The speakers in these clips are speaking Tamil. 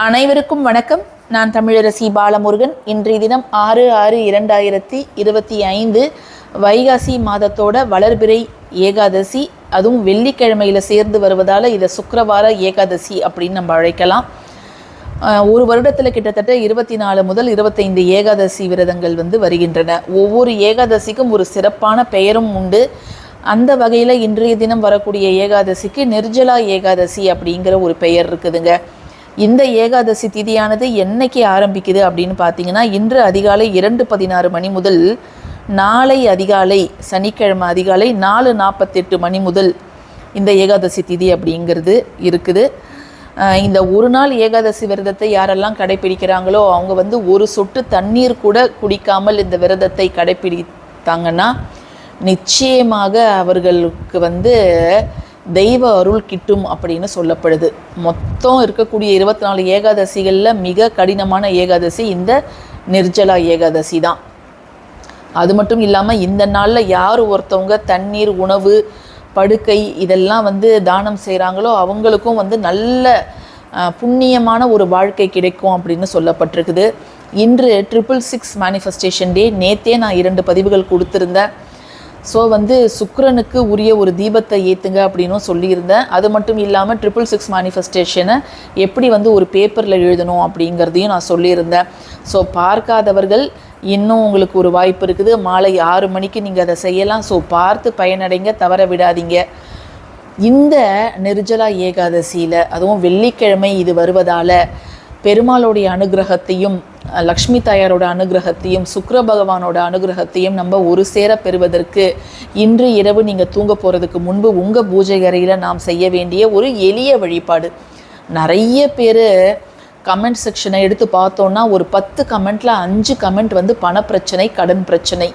அனைவருக்கும் வணக்கம். நான் தமிழரசி பாலமுருகன். இன்றைய தினம் 6/6/2025 வைகாசி மாதத்தோட வளர்பிறை ஏகாதசி, அதுவும் வெள்ளிக்கிழமையில் சேர்ந்து வருவதால் இதை சுக்கிரவார ஏகாதசி அப்படின்னு நம்ம அழைக்கலாம். ஒரு வருடத்தில் கிட்டத்தட்ட 24 முதல் 25 ஏகாதசி விரதங்கள் வருகின்றன. ஒவ்வொரு ஏகாதசிக்கும் ஒரு சிறப்பான பெயரும் உண்டு. அந்த வகையில் இன்றைய தினம் வரக்கூடிய ஏகாதசிக்கு நிர்ஜலா ஏகாதசி அப்படிங்கிற ஒரு பெயர் இருக்குதுங்க. இந்த ஏகாதசி திதியானது என்னைக்கு ஆரம்பிக்குது அப்படின்னு பார்த்தீங்கன்னா, இன்று அதிகாலை 2:16 மணி முதல் நாளை அதிகாலை சனிக்கிழமை அதிகாலை 4:48 மணி முதல் இந்த ஏகாதசி திதி அப்படிங்கிறது இருக்குது. இந்த ஒரு நாள் ஏகாதசி விரதத்தை யாரெல்லாம் கடைப்பிடிக்கிறாங்களோ அவங்க ஒரு சொட்டு தண்ணீர் கூட குடிக்காமல் இந்த விரதத்தை கடைப்பிடித்தாங்கன்னா நிச்சயமாக அவர்களுக்கு தெய்வ அருள் கிட்டும் அப்படின்னு சொல்லப்படுது. மொத்தம் இருக்கக்கூடிய 24 ஏகாதசிகளில் மிக கடினமான ஏகாதசி இந்த நிர்ஜலா ஏகாதசி தான். அது மட்டும் இல்லாமல் இந்த நாளில் யார் ஒருத்தவங்க தண்ணீர், உணவு, படுக்கை இதெல்லாம் தானம் செய்கிறாங்களோ அவங்களுக்கும் நல்ல புண்ணியமான ஒரு வாழ்க்கை கிடைக்கும் அப்படின்னு சொல்லப்பட்டிருக்குது. இன்று 666 மேனிஃபெஸ்டேஷன் டே. நேற்றே நான் 2 பதிவுகள் கொடுத்துருந்தேன். ஸோ சுக்கிரனுக்கு உரிய ஒரு தீபத்தை ஏற்றுங்க அப்படின்னும் சொல்லியிருந்தேன். அது மட்டும் இல்லாமல் 666 மேனிஃபெஸ்டேஷனை எப்படி ஒரு பேப்பரில் எழுதணும் அப்படிங்கிறதையும் நான் சொல்லியிருந்தேன். ஸோ பார்க்காதவர்கள் இன்னும் உங்களுக்கு ஒரு வாய்ப்பு இருக்குது. மாலை 6 மணிக்கு நீங்கள் அதை செய்யலாம். ஸோ பார்த்து பயனடைங்க, தவற விடாதீங்க. இந்த நிர்ஜலா ஏகாதசியில் அதுவும் வெள்ளிக்கிழமை இது வருவதால் பெருமாளுடைய அனுகிரகத்தையும் லக்ஷ்மி தாயாரோட அனுகிரகத்தையும் சுக்கிர பகவானோட அனுகிரகத்தையும் நம்ம ஒரு சேர பெறுவதற்கு இன்று இரவு நீங்கள் தூங்க போகிறதுக்கு முன்பு உங்கள் பூஜை அறையில் நாம் செய்ய வேண்டிய ஒரு எளிய வழிபாடு. நிறைய பேர் கமெண்ட் செக்ஷனை எடுத்து பார்த்தோன்னா ஒரு 10 கமெண்ட்டில் 5 கமெண்ட் பணப்பிரச்சனை, கடன் பிரச்சனை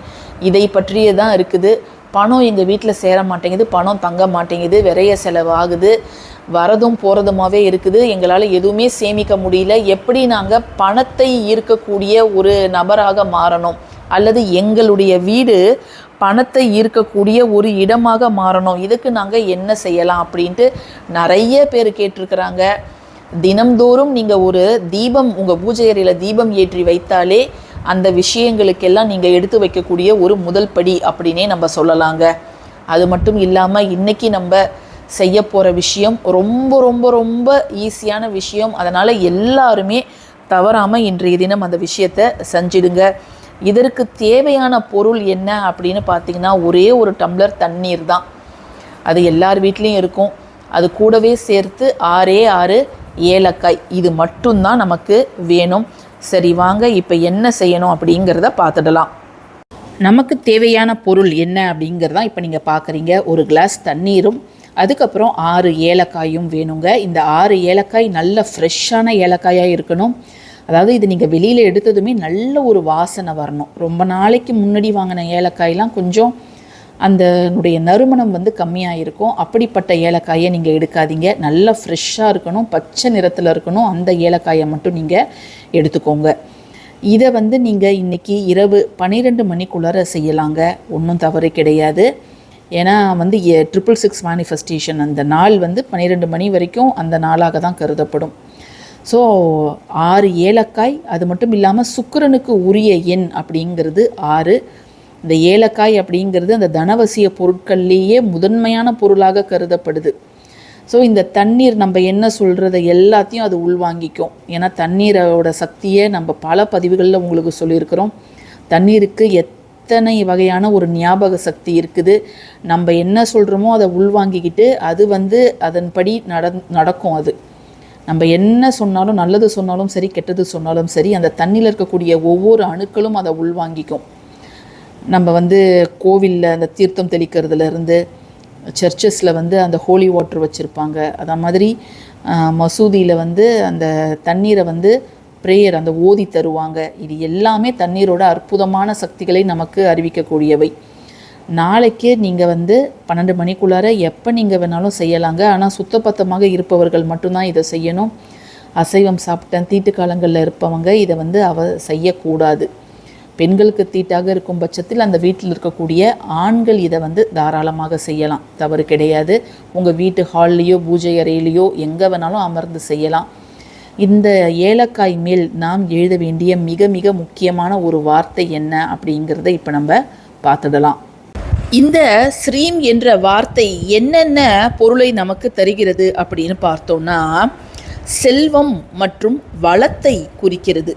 இதை பற்றியே தான் இருக்குது. பணம் எங்கள் வீட்டில் சேர மாட்டேங்குது, பணம் தங்க மாட்டேங்குது, விரைய செலவாகுது, வரதும் போகிறதுமாவே இருக்குது, எங்களால் எதுவுமே சேமிக்க முடியல, எப்படி நாங்கள் பணத்தை ஈர்க்கக்கூடிய ஒரு நபராக மாறணும், அல்லது எங்களுடைய வீடு பணத்தை ஈர்க்கக்கூடிய ஒரு இடமாக மாறணும், இதுக்கு நாங்கள் என்ன செய்யலாம் அப்படின்ட்டு நிறைய பேர் கேட்டிருக்கிறாங்க. தினம்தோறும் நீங்கள் ஒரு தீபம் உங்கள் பூஜை அறையில் தீபம் ஏற்றி வைத்தாலே அந்த விஷயங்களுக்கெல்லாம் நீங்கள் எடுத்து வைக்கக்கூடிய ஒரு முதல் படி அப்படின்னே நம்ம சொல்லலாங்க. அது மட்டும் இல்லாமல் இன்றைக்கி நம்ம செய்ய போகிற விஷயம் ரொம்ப ரொம்ப ரொம்ப ஈஸியான விஷயம். அதனால் எல்லாருமே தவறாமல் இன்றைய தினம் அந்த விஷயத்தை செஞ்சிடுங்க. இதற்கு தேவையான பொருள் என்ன அப்படின்னு பார்த்தீங்கன்னா, ஒரே ஒரு டம்ளர் தண்ணீர் தான். அது எல்லார் வீட்லேயும் இருக்கும். அது கூடவே சேர்த்து 6 ஏலக்காய், இது மட்டும்தான் நமக்கு வேணும். சரி, வாங்க இப்போ என்ன செய்யணும் அப்படிங்கிறத பார்த்துடலாம். நமக்கு தேவையான பொருள் என்ன அப்படிங்கிறதான் இப்போ நீங்கள் பார்க்குறீங்க. ஒரு கிளாஸ் தண்ணீரும் அதுக்கப்புறம் 6 ஏலக்காயும் வேணுங்க. இந்த 6 ஏலக்காய் நல்ல ஃப்ரெஷ்ஷான ஏலக்காயாக இருக்கணும். அதாவது இது நீங்கள் வெளியில் எடுத்ததுமே நல்ல ஒரு வாசனை வரணும். ரொம்ப நாளைக்கு முன்னாடி வாங்கின ஏலக்காயெலாம் கொஞ்சம் அதனுடைய நறுமணம் கம்மியாக இருக்கும். அப்படிப்பட்ட ஏலக்காயை நீங்கள் எடுக்காதீங்க. நல்லா ஃப்ரெஷ்ஷாக இருக்கணும், பச்சை நிறத்தில் இருக்கணும். அந்த ஏலக்காயை மட்டும் நீங்கள் எடுத்துக்கோங்க. இதை நீங்கள் இன்றைக்கி இரவு 12 மணிக்குள்ளார செய்யலாங்க. ஒன்றும் தவறு கிடையாது. ஏன்னா 666 மேனிஃபெஸ்டேஷன் அந்த நாள் 12 மணி வரைக்கும் அந்த நாளாக தான் கருதப்படும். ஸோ 6 ஏலக்காய். அது மட்டும் இல்லாமல் சுக்கிரனுக்கு உரிய எண் அப்படிங்கிறது 6. இந்த ஏலக்காய் அப்படிங்கிறது அந்த தனவசிய பொருட்கள்லேயே முதன்மையான பொருளாக கருதப்படுது. ஸோ இந்த தண்ணீர் நம்ம என்ன சொல்கிறத எல்லாத்தையும் அது உள்வாங்கிக்கும். ஏன்னா தண்ணீரோட சக்தியை நம்ம பல பதிவுகளில் உங்களுக்கு சொல்லியிருக்கிறோம். தண்ணீருக்கு எத்தனை வகையான ஒரு ஞாபக சக்தி இருக்குது. நம்ம என்ன சொல்கிறோமோ அதை உள்வாங்கிக்கிட்டு அது அதன்படி நடக்கும். அது நம்ம என்ன சொன்னாலும், நல்லது சொன்னாலும் சரி, கெட்டது சொன்னாலும் சரி, அந்த தண்ணியில் இருக்கக்கூடிய ஒவ்வொரு அணுக்களும் அதை உள்வாங்கிக்கும். நம்ம கோவிலில் அந்த தீர்த்தம் தெளிக்கிறதுலேருந்து, சர்ச்சஸில் அந்த ஹோலி வாட்டர் வச்சுருப்பாங்க. அதே மாதிரி மசூதியில் அந்த தண்ணீரை ப்ரேயர் அந்த ஓதி தருவாங்க. இது எல்லாமே தண்ணீரோட அற்புதமான சக்திகளை நமக்கு அறிவிக்கக்கூடியவை. நாளைக்கே நீங்கள் 12 மணிக்குள்ளார எப்போ நீங்கள் வேணாலும் செய்யலாங்க. ஆனால் சுத்தபத்தமாக இருப்பவர்கள் மட்டும்தான் இதை செய்யணும். அசைவம் சாப்பிட்டேன் தீட்டு காலங்களில் இருப்பவங்க இதை செய்யக்கூடாது. பெண்களுக்கு தீட்டாக இருக்கும் பட்சத்தில் அந்த வீட்டில் இருக்கக்கூடிய ஆண்கள் இதை தாராளமாக செய்யலாம், தவறு கிடையாது. உங்கள் வீட்டு ஹால்லையோ பூஜை அறையிலையோ எங்கே வேணாலும் அமர்ந்து செய்யலாம். இந்த ஏலக்காய் மேல் நாம் எழுத வேண்டிய மிக மிக முக்கியமான ஒரு வார்த்தை என்ன அப்படிங்கிறத இப்போ நம்ம பார்த்துடலாம். இந்த ஸ்ரீம் என்ற வார்த்தை என்னென்ன பொருளை நமக்கு தருகிறது அப்படின்னு பார்த்தோம்னா, செல்வம் மற்றும் வளத்தை குறிக்கிறது.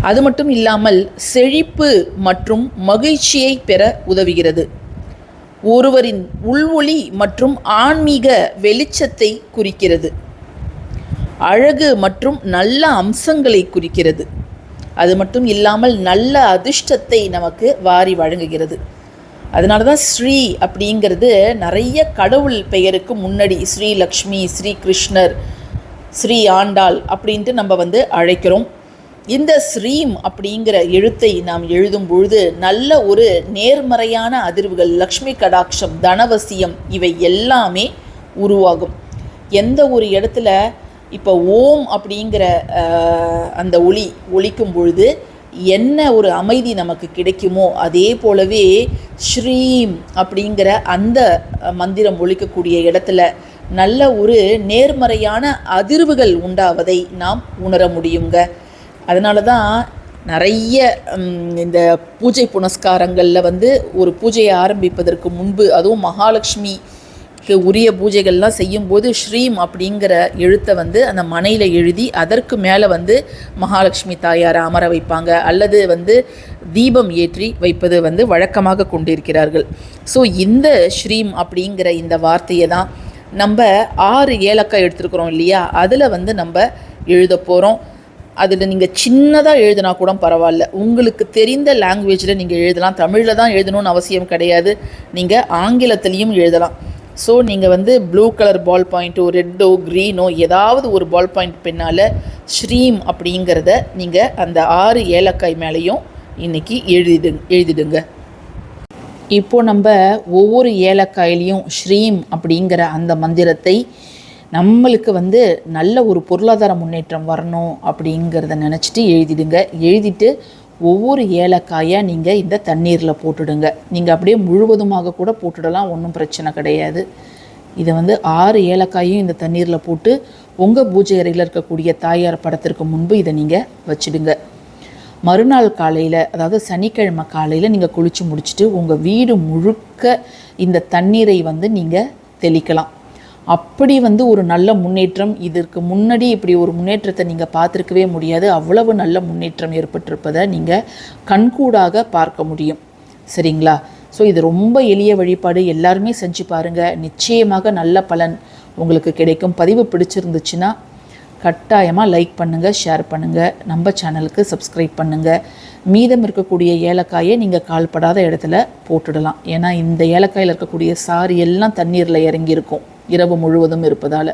அது மட்டும் இல்லாமல் செழிப்பு மற்றும் மகிழ்ச்சியை பெற உதவுகிறது. ஒருவரின் உள்வொளி மற்றும் ஆன்மீக வெளிச்சத்தை குறிக்கிறது. அழகு மற்றும் நல்ல அம்சங்களை குறிக்கிறது. அது மட்டும் இல்லாமல் நல்ல அதிர்ஷ்டத்தை நமக்கு வாரி வழங்குகிறது. அதனால தான் ஸ்ரீ அப்படிங்கிறது நிறைய கடவுள் பெயருக்கு முன்னாடி ஸ்ரீ லக்ஷ்மி, ஸ்ரீ கிருஷ்ணர், ஸ்ரீ ஆண்டாள் அப்படின்ட்டு நம்ம அழைக்கிறோம். இந்த ஸ்ரீம் அப்படிங்கிற எழுத்தை நாம் எழுதும் பொழுது நல்ல ஒரு நேர்மறையான அதிர்வுகள், லக்ஷ்மி கடாட்சம், தனவசியம் இவை எல்லாமே உருவாகும். எந்த ஒரு இடத்துல இப்போ ஓம் அப்படிங்கிற அந்த ஒலிக்கும் பொழுது என்ன ஒரு அமைதி நமக்கு கிடைக்குமோ அதே போலவே ஸ்ரீம் அப்படிங்கிற அந்த மந்திரம் ஒலிக்கக்கூடிய இடத்துல நல்ல ஒரு நேர்மறையான அதிர்வுகள் உண்டாவதை நாம் உணர முடியுங்க. அதனால தான் நிறைய இந்த பூஜை புனஸ்காரங்களில் ஒரு பூஜையை ஆரம்பிப்பதற்கு முன்பு, அதுவும் மகாலட்சுமிக்கு உரிய பூஜைகள்லாம் செய்யும்போது ஸ்ரீம் அப்படிங்கிற எழுத்தை அந்த மனையில் எழுதி அதற்கு மேலே மகாலட்சுமி தாயாரை அமர வைப்பாங்க, அல்லது தீபம் ஏற்றி வைப்பது வழக்கமாக கொண்டிருக்கிறார்கள். ஸோ இந்த ஸ்ரீம் அப்படிங்கிற இந்த வார்த்தையை தான் நம்ம 6 ஏலக்காய் எடுத்துருக்குறோம் இல்லையா, அதில் நம்ம எழுத போகிறோம். அதில் நீங்கள் சின்னதாக எழுதினா கூட பரவாயில்ல, உங்களுக்கு தெரிந்த லாங்குவேஜில் நீங்கள் எழுதலாம். தமிழில் தான் எழுதணும்னு அவசியம் கிடையாது, நீங்கள் ஆங்கிலத்திலையும் எழுதலாம். ஸோ நீங்கள் ப்ளூ கலர் பால் பாயிண்ட்டோ, ரெட்டோ, க்ரீனோ ஏதாவது ஒரு பால் பாயிண்ட் பின்னால் ஸ்ரீம் அப்படிங்கிறத நீங்கள் அந்த 6 ஏலக்காய் மேலேயும் இன்றைக்கி எழுதிடுங்க. இப்போது நம்ம ஒவ்வொரு ஏலக்காயிலையும் ஸ்ரீம் அப்படிங்கிற அந்த மந்திரத்தை நம்மளுக்கு நல்ல ஒரு பொருளாதார முன்னேற்றம் வரணும் அப்படிங்கிறத நினச்சிட்டு எழுதிடுங்க. எழுதிட்டு ஒவ்வொரு ஏலக்காயை நீங்கள் இந்த தண்ணீரில் போட்டுடுங்க. நீங்கள் அப்படியே முழுவதுமாக கூட போட்டுடலாம், ஒன்றும் பிரச்சனை கிடையாது. இதை 6 ஏலக்காயும் இந்த தண்ணீரில் போட்டு உங்கள் பூஜை அறையில் இருக்கக்கூடிய தாயார் படத்திற்கு முன்பு இதை நீங்கள் வச்சுடுங்க. மறுநாள் காலையில், அதாவது சனிக்கிழமை காலையில் நீங்கள் குளித்து முடிச்சுட்டு உங்கள் வீடு முழுக்க இந்த தண்ணீரை நீங்கள் தெளிக்கலாம். அப்படி ஒரு நல்ல முன்னேற்றம், இதற்கு முன்னாடி இப்படி ஒரு முன்னேற்றத்தை நீங்கள் பார்த்துருக்கவே முடியாது. அவ்வளவு நல்ல முன்னேற்றம் ஏற்பட்டிருப்பதை நீங்கள் கண்கூடாக பார்க்க முடியும். சரிங்களா? ஸோ இது ரொம்ப எளிய வழிபாடு, எல்லாருமே செஞ்சு பாருங்கள். நிச்சயமாக நல்ல பலன் உங்களுக்கு கிடைக்கும். பதிவு பிடிச்சிருந்துச்சுன்னா கட்டாயமாக லைக் பண்ணுங்கள், ஷேர் பண்ணுங்கள், நம்ம சேனலுக்கு சப்ஸ்கிரைப் பண்ணுங்கள். மீதம் இருக்கக்கூடிய ஏலக்காயை நீங்கள் கால்படாத இடத்துல போட்டுடலாம். ஏன்னா இந்த ஏலக்காயில் இருக்கக்கூடிய சாறு எல்லாம் தண்ணீரில் இறங்கியிருக்கும் இரவு முழுவதும் இருப்பதால்.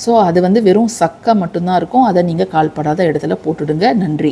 ஸோ அது வெறும் சக்கை மட்டும்தான் இருக்கும். அதை நீங்கள் கால்படாத இடத்துல போட்டுடுங்க. நன்றி.